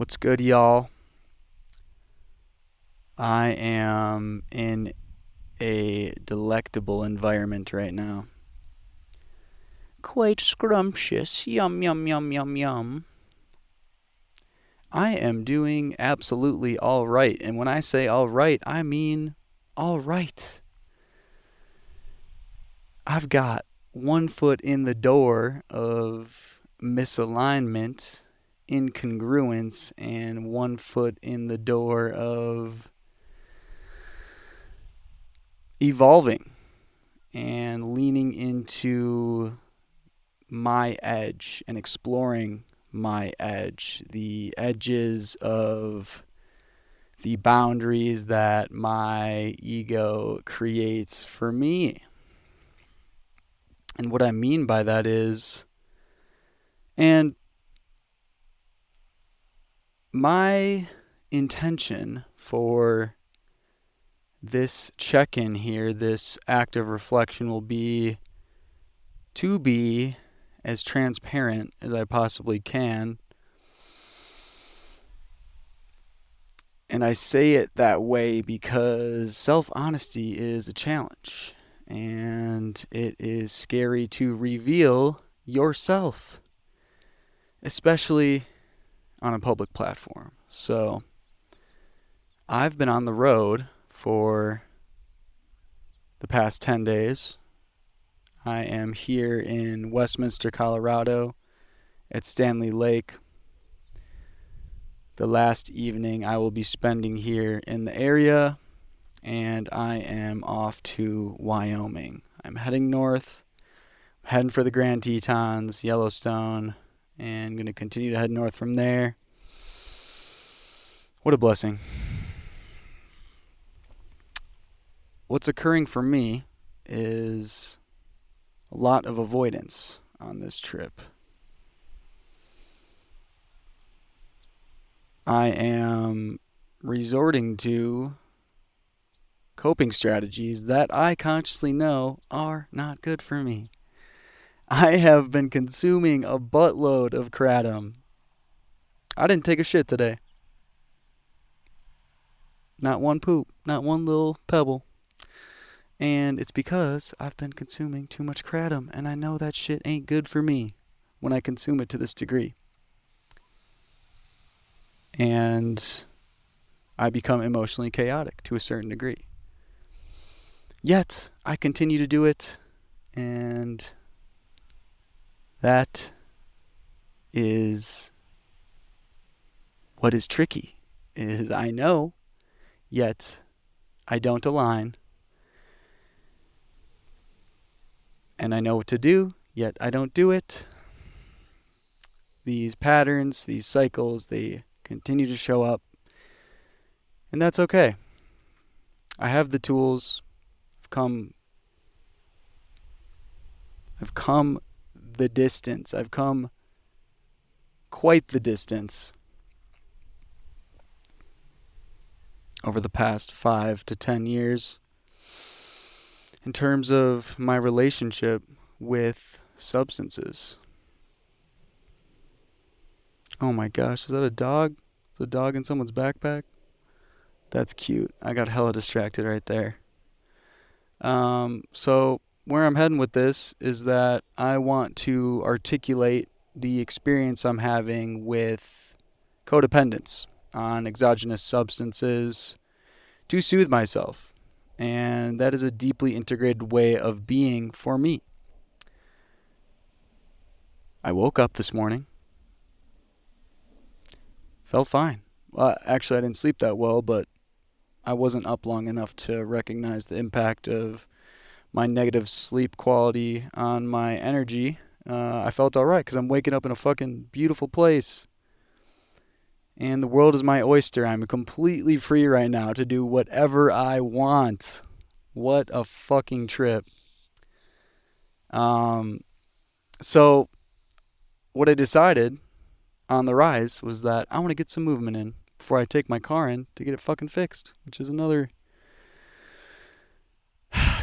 What's good, y'all? I am in a delectable environment right now. Quite scrumptious. Yum, yum, yum, yum, yum. I am doing absolutely all right. And when I say all right, I mean all right. I've got one foot in the door of misalignment, incongruence, and one foot in the door of evolving and leaning into my edge and exploring my edge, the edges of the boundaries that my ego creates for me. And what I mean by that is, and my intention for this check in here, this act of reflection, will be to be as transparent as I possibly can. And I say it that way because self-honesty is a challenge. And it is scary to reveal yourself, especially on a public platform. So I've been on the road for the past 10 days. I am here in Westminster, Colorado at Standley Lake. The last evening I will be spending here in the area, and I am off to Wyoming. I'm heading north, I'm heading for the Grand Tetons, Yellowstone, and going to continue to head north from there. What a blessing. What's occurring for me is a lot of avoidance on this trip. I am resorting to coping strategies that I consciously know are not good for me. I have been consuming a buttload of kratom. I didn't take a shit today. Not one poop, not one little pebble. And it's because I've been consuming too much kratom, and I know that shit ain't good for me when I consume it to this degree. And I become emotionally chaotic to a certain degree. Yet, I continue to do it, and that is what is tricky, is I know, yet I don't align. And I know what to do, yet I don't do it. These patterns, these cycles, they continue to show up. And that's okay. I have the tools. I've come the distance. I've come quite the distance over the past 5 to 10 years in terms of my relationship with substances. Oh my gosh, is that a dog? Is a dog in someone's backpack? That's cute. I got hella distracted right there. So where I'm heading with this is that I want to articulate the experience I'm having with codependence on exogenous substances to soothe myself. And that is a deeply integrated way of being for me. I woke up this morning. Felt fine. Well, actually, I didn't sleep that well, but I wasn't up long enough to recognize the impact of my negative sleep quality on my energy. I felt all right because I'm waking up in a fucking beautiful place. And the world is my oyster. I'm completely free right now to do whatever I want. What a fucking trip. So what I decided on the rise was that I want to get some movement in before I take my car in to get it fucking fixed, which is another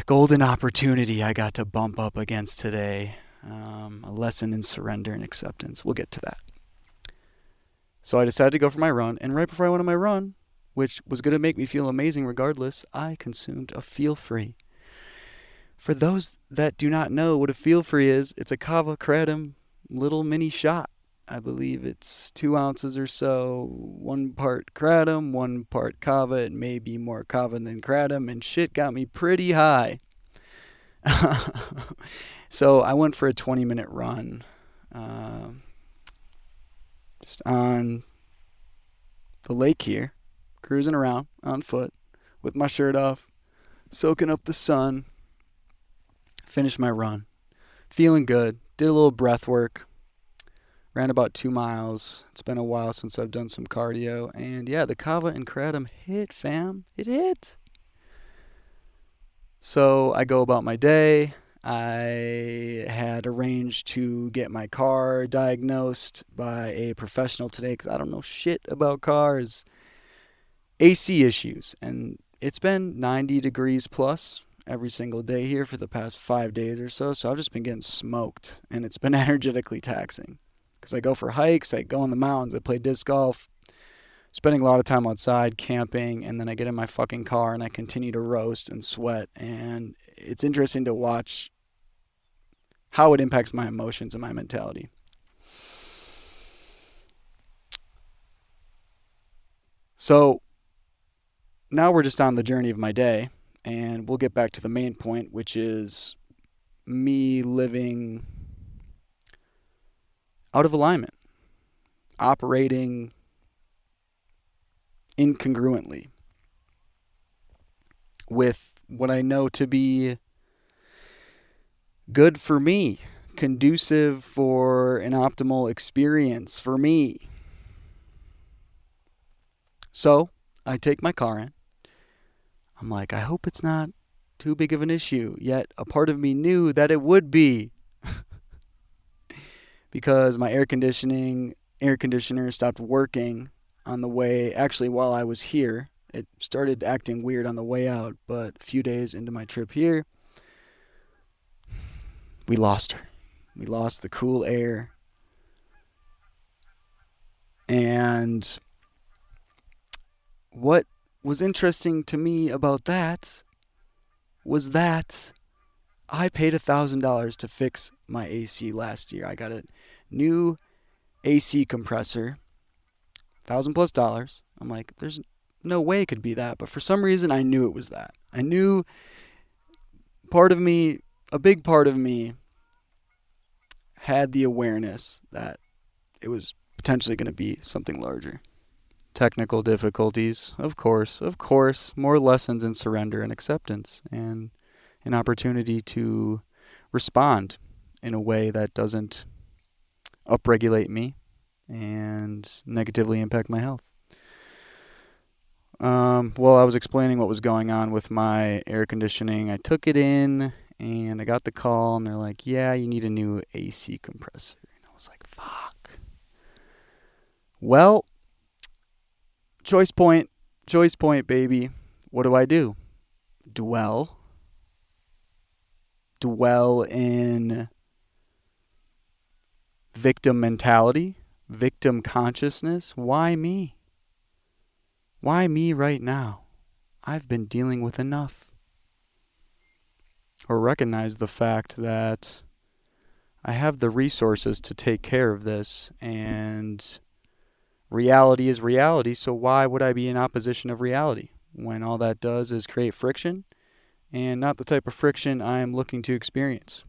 golden opportunity I got to bump up against today. A lesson in surrender and acceptance. We'll get to that. So I decided to go for my run, and right before I went on my run, which was going to make me feel amazing regardless, I consumed a Feel Free. For those that do not know what a Feel Free is, it's a kava kratom little mini shot. I believe it's 2 ounces or so, 1 part kratom, 1 part kava. It may be more kava than kratom, and shit got me pretty high. So I went for a 20-minute run, just on the lake here, cruising around on foot with my shirt off, soaking up the sun. Finished my run, feeling good. Did a little breath work. Ran about 2 miles. It's been a while since I've done some cardio. And yeah, the kava and kratom hit, fam. It hit. So I go about my day. I had arranged to get my car diagnosed by a professional today because I don't know shit about cars. AC issues. And it's been 90 degrees plus every single day here for the past 5 days or so. So I've just been getting smoked. And it's been energetically taxing. Because I go for hikes, I go in the mountains, I play disc golf, spending a lot of time outside, camping, and then I get in my fucking car and I continue to roast and sweat. And it's interesting to watch how it impacts my emotions and my mentality. So now we're just on the journey of my day, and we'll get back to the main point, which is me living out of alignment, operating incongruently with what I know to be good for me, conducive for an optimal experience for me. So I take my car in. I'm like, I hope it's not too big of an issue. Yet a part of me knew that it would be. Because my air conditioner stopped working on the way. Actually, while I was here, it started acting weird on the way out. But a few days into my trip here, we lost her. We lost the cool air. And what was interesting to me about that was that I paid $1,000 to fix my AC last year. I got a new AC compressor, $1,000+. I'm like, there's no way it could be that. But for some reason, I knew it was that. I knew a big part of me had the awareness that it was potentially going to be something larger. Technical difficulties, of course, more lessons in surrender and acceptance, and an opportunity to respond in a way that doesn't upregulate me and negatively impact my health. Well, I was explaining what was going on with my air conditioning. I took it in and I got the call and they're like, yeah, you need a new AC compressor. And I was like, fuck. Well, choice point, baby. What do? Dwell in victim mentality, victim consciousness. Why me? Why me right now? I've been dealing with enough. Or recognize the fact that I have the resources to take care of this, and reality is reality, so why would I be in opposition of reality when all that does is create friction, and not the type of friction I am looking to experience?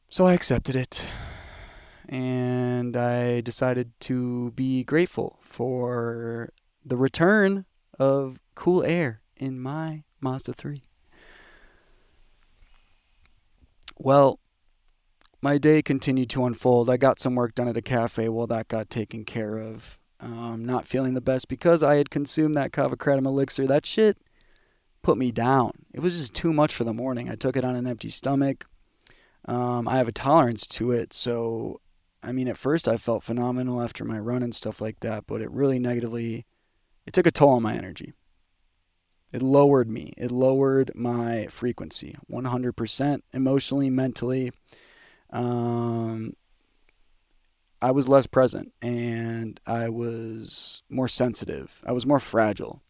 So I accepted it, and I decided to be grateful for the return of cool air in my Mazda 3. Well, my day continued to unfold. I got some work done at a cafe. Well, that got taken care of. Not feeling the best because I had consumed that kava kratom elixir. That shit put me down. It was just too much for the morning. I took it on an empty stomach. I have a tolerance to it, so at first I felt phenomenal after my run and stuff like that, but it really it took a toll on my energy. It lowered me. It lowered my frequency 100% emotionally, mentally. I I was less present and I was more sensitive. I was more fragile,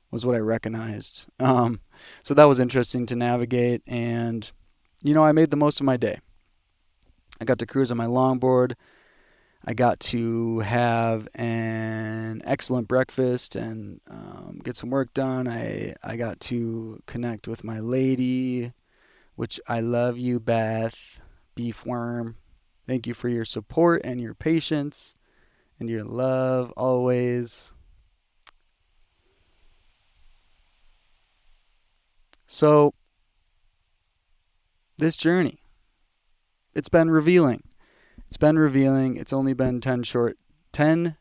was what I recognized. So that was interesting to navigate. And, I made the most of my day. I got to cruise on my longboard. I got to have an excellent breakfast and get some work done. I got to connect with my lady, which I love you, Beth, Beefworm. Thank you for your support and your patience and your love always. So, this journey, it's been revealing. It's been revealing. It's only been 10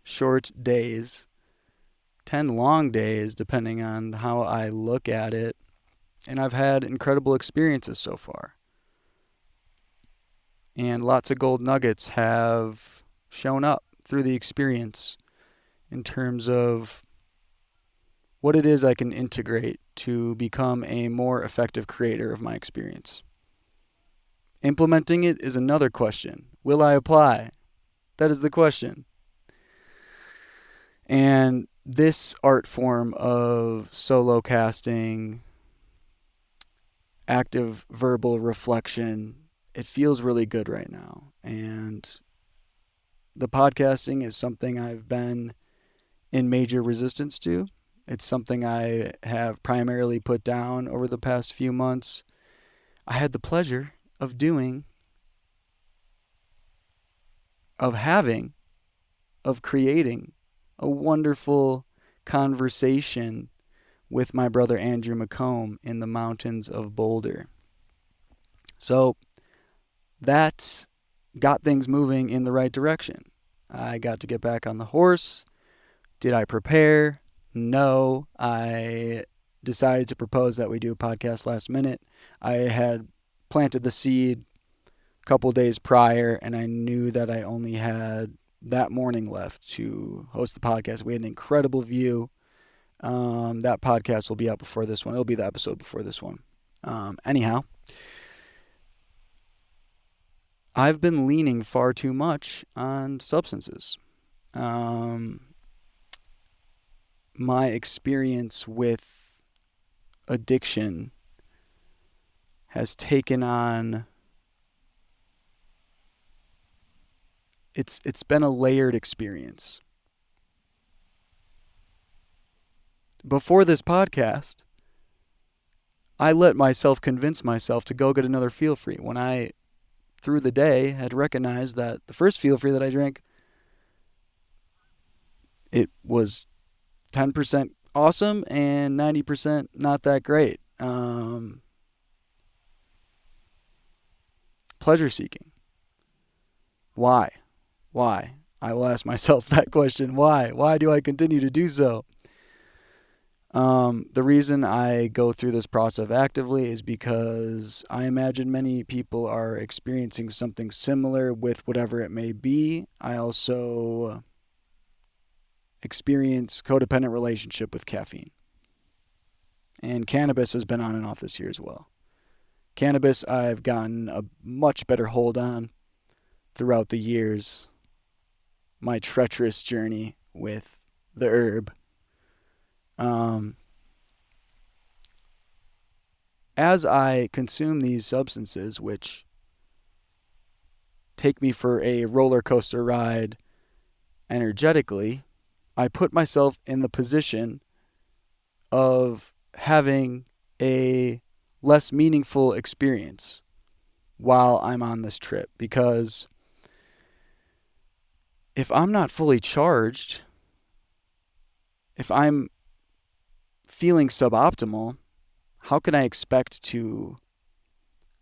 short days, 10 long days, depending on how I look at it. And I've had incredible experiences so far. And lots of gold nuggets have shown up through the experience in terms of what it is I can integrate to become a more effective creator of my experience. Implementing it is another question. Will I apply? That is the question. And this art form of solo casting, active verbal reflection, it feels really good right now. And the podcasting is something I've been in major resistance to. It's something I have primarily put down over the past few months. I had the pleasure of creating a wonderful conversation with my brother Andrew McComb in the mountains of Boulder. So that got things moving in the right direction. I got to get back on the horse. Did I prepare? No. I decided to propose that we do a podcast last minute. I had planted the seed a couple days prior, and I knew that I only had that morning left to host the podcast. We had an incredible view. That podcast will be out before this one. It'll be the episode before this one. Anyhow, I've been leaning far too much on substances. My experience with addiction has taken on... It's been a layered experience. Before this podcast, I let myself convince myself to go get another Feel Free when I, through the day, had recognized that the first Feel Free that I drank, it was 10% awesome and 90% not that great. Pleasure seeking. Why? I will ask myself that question. Why? Why do I continue to do so? The reason I go through this process actively is because I imagine many people are experiencing something similar with whatever it may be. I also experience codependent relationship with caffeine. And cannabis has been on and off this year as well. Cannabis I've gotten a much better hold on throughout the years. My treacherous journey with the herb. As I consume these substances, which take me for a roller coaster ride energetically, I put myself in the position of having a less meaningful experience while I'm on this trip. Because if I'm not fully charged, if I'm feeling suboptimal, how can I expect to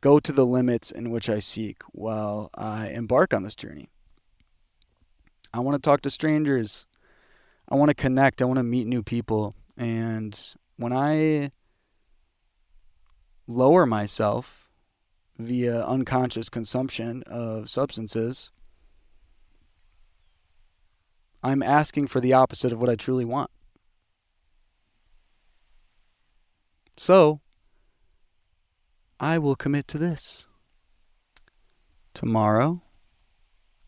go to the limits in which I seek while I embark on this journey? I want to talk to strangers. I want to connect. I want to meet new people. And when I lower myself via unconscious consumption of substances, I'm asking for the opposite of what I truly want. So, I will commit to this. Tomorrow,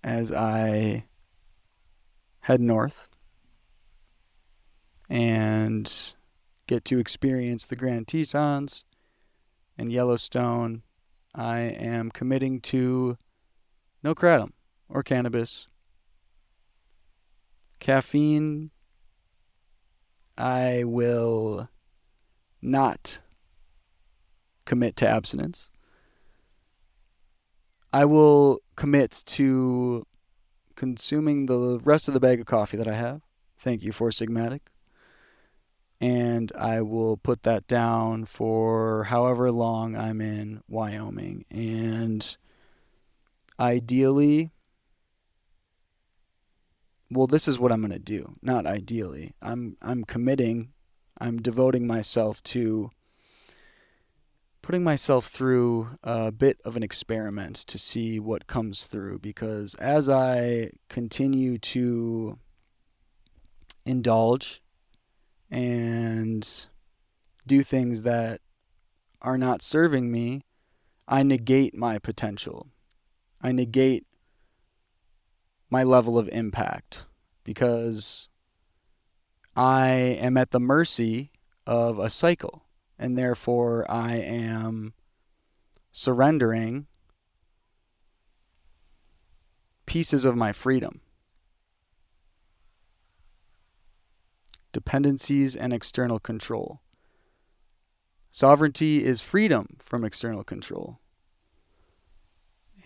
as I head north and get to experience the Grand Tetons and Yellowstone, I am committing to no kratom or cannabis. Caffeine, I will not commit to abstinence. I will commit to consuming the rest of the bag of coffee that I have. Thank you, Four Sigmatic. And I will put that down for however long I'm in Wyoming. And ideally, well, this is what I'm going to do. Not ideally. I'm committing, I'm devoting myself to putting myself through a bit of an experiment to see what comes through, because as I continue to indulge and do things that are not serving me, I negate my potential. I negate my level of impact, because I am at the mercy of a cycle, and therefore I am surrendering pieces of my freedom. Dependencies and external control. Sovereignty is freedom from external control.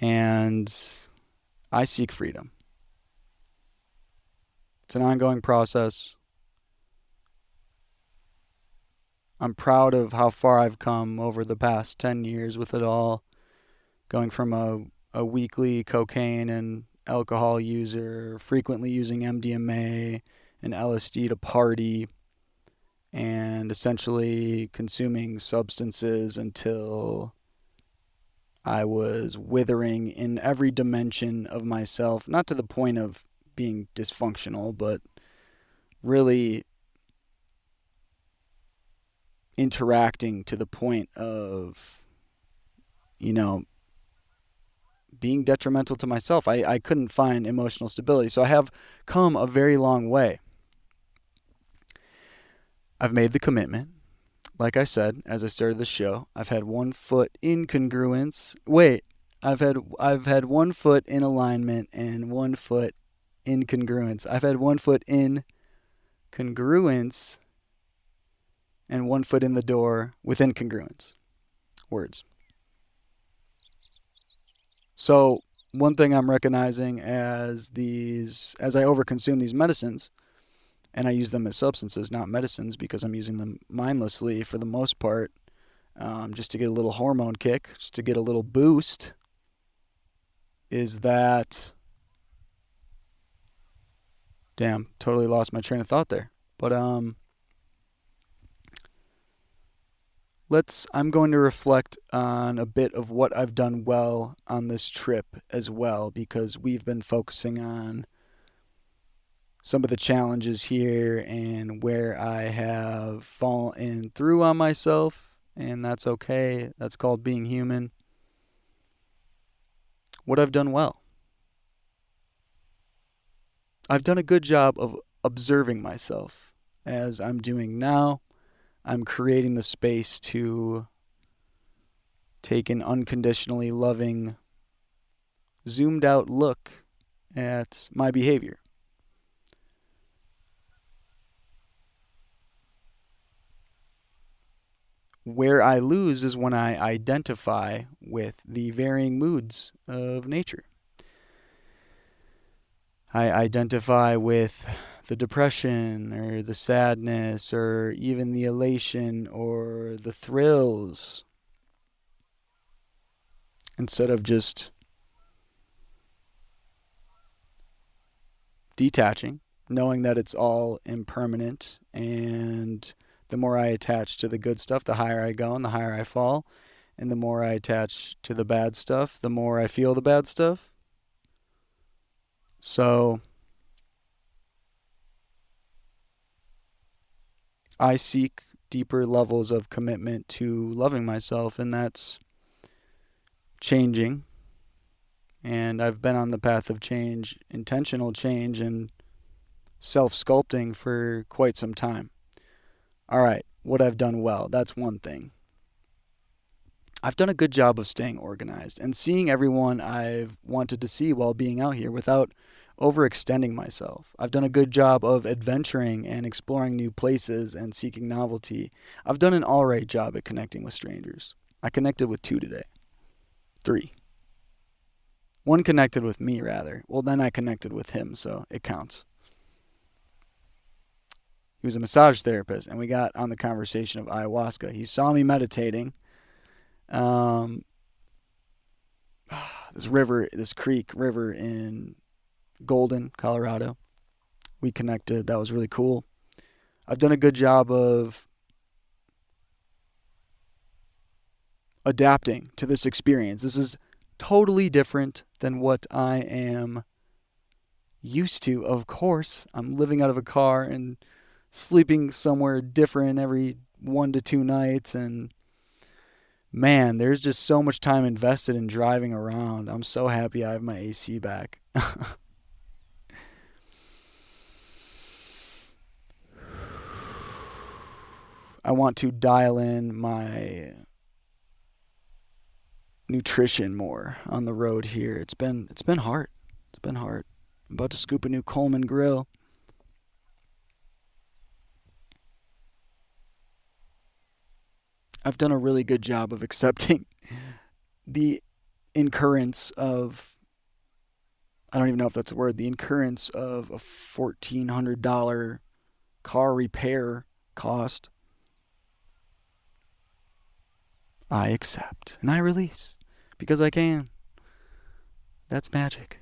And I seek freedom. It's an ongoing process. I'm proud of how far I've come over the past 10 years with it all, going from a weekly cocaine and alcohol user, frequently using MDMA and LSD to party, and essentially consuming substances until I was withering in every dimension of myself, not to the point of being dysfunctional, but really interacting to the point of, being detrimental to myself. I couldn't find emotional stability. So I have come a very long way. I've made the commitment. Like I said, as I started the show, I've had 1 foot in congruence. I've had 1 foot in alignment and 1 foot in congruence. I've had 1 foot in congruence and 1 foot in the door with incongruence. Words. So one thing I'm recognizing as I overconsume these medicines, and I use them as substances, not medicines, because I'm using them mindlessly for the most part, just to get a little hormone kick, just to get a little boost, is that... Damn, totally lost my train of thought there. But I'm going to reflect on a bit of what I've done well on this trip as well, because we've been focusing on some of the challenges here and where I have fallen through on myself, and that's okay. That's called being human. What I've done well. I've done a good job of observing myself, as I'm doing now. I'm creating the space to take an unconditionally loving, zoomed out look at my behavior. Where I lose is when I identify with the varying moods of nature. I identify with the depression or the sadness or even the elation or the thrills, instead of just detaching, knowing that it's all impermanent, and the more I attach to the good stuff, the higher I go and the higher I fall, and the more I attach to the bad stuff, the more I feel the bad stuff. So I seek deeper levels of commitment to loving myself, and that's changing. And I've been on the path of change, intentional change, and self-sculpting for quite some time. All right, what I've done well, that's one thing. I've done a good job of staying organized and seeing everyone I've wanted to see while being out here without overextending myself. I've done a good job of adventuring and exploring new places and seeking novelty. I've done an alright job at connecting with strangers. I connected with 2 today. 3. 1 connected with me, rather. Well, then I connected with him, so it counts. He was a massage therapist, and we got on the conversation of ayahuasca. He saw me meditating. This creek river in Golden, Colorado. We connected. That was really cool. I've done a good job of adapting to this experience. This is totally different than what I am used to. Of course, I'm living out of a car and sleeping somewhere different every 1 to 2 nights, and man, there's just so much time invested in driving around. I'm so happy I have my AC back. I want to dial in my nutrition more on the road here. It's been hard. It's been hard. I'm about to scoop a new Coleman grill. I've done a really good job of accepting the incurrence of, I don't even know if that's a word, the incurrence of a $1,400 car repair cost. I accept and I release because I can. That's magic.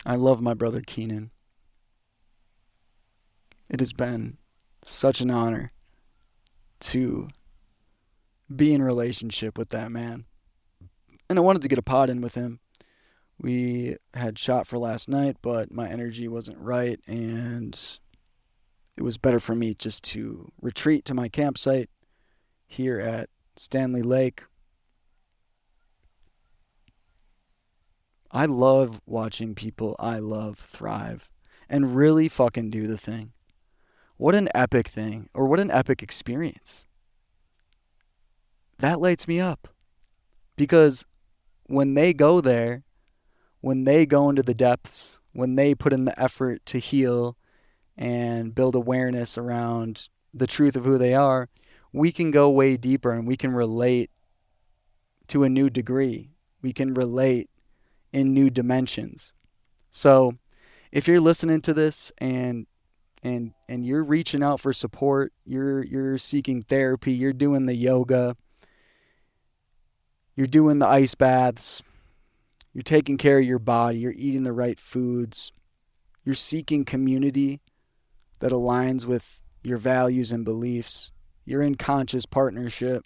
I love my brother Keenan. It has been such an honor to be in relationship with that man. And I wanted to get a pod in with him. We had shot for last night, but my energy wasn't right, and it was better for me just to retreat to my campsite here at Standley Lake. I love watching people I love thrive and really fucking do the thing. What an epic thing, or what an epic experience. That lights me up. Because when they go there, when they go into the depths, when they put in the effort to heal and build awareness around the truth of who they are, we can go way deeper and we can relate to a new degree. We can relate in new dimensions. So if you're listening to this and you're reaching out for support, you're seeking therapy, you're doing the yoga, you're doing the ice baths, you're taking care of your body, you're eating the right foods, you're seeking community that aligns with your values and beliefs, you're in conscious partnership.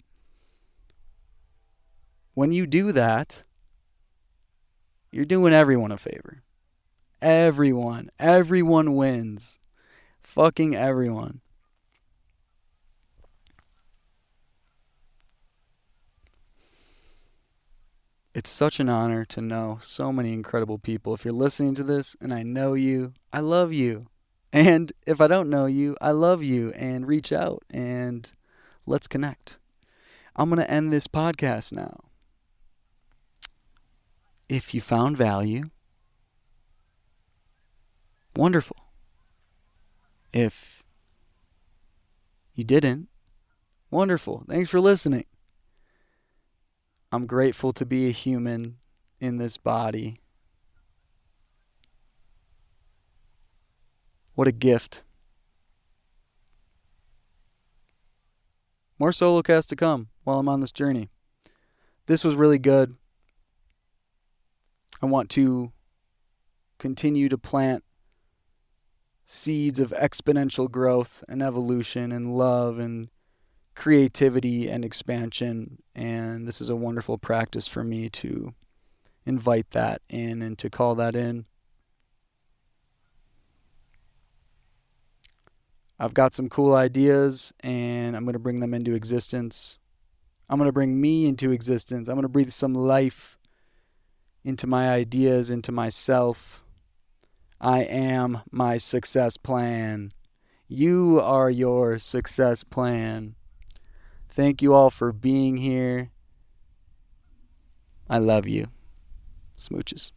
When you do that, you're doing everyone a favor. Everyone wins. Fucking everyone. It's such an honor to know so many incredible people. If you're listening to this and I know you, I love you. And if I don't know you, I love you, and reach out and let's connect. I'm going to end this podcast now. If you found value, wonderful. If you didn't, wonderful. Thanks for listening. I'm grateful to be a human in this body. What a gift. More solo casts to come while I'm on this journey. This was really good. I want to continue to plant seeds of exponential growth and evolution and love and creativity and expansion. And this is a wonderful practice for me to invite that in and to call that in. I've got some cool ideas, and I'm going to bring them into existence. I'm going to bring me into existence. I'm going to breathe some life into my ideas, into myself. I am my success plan. You are your success plan. Thank you all for being here. I love you. Smooches.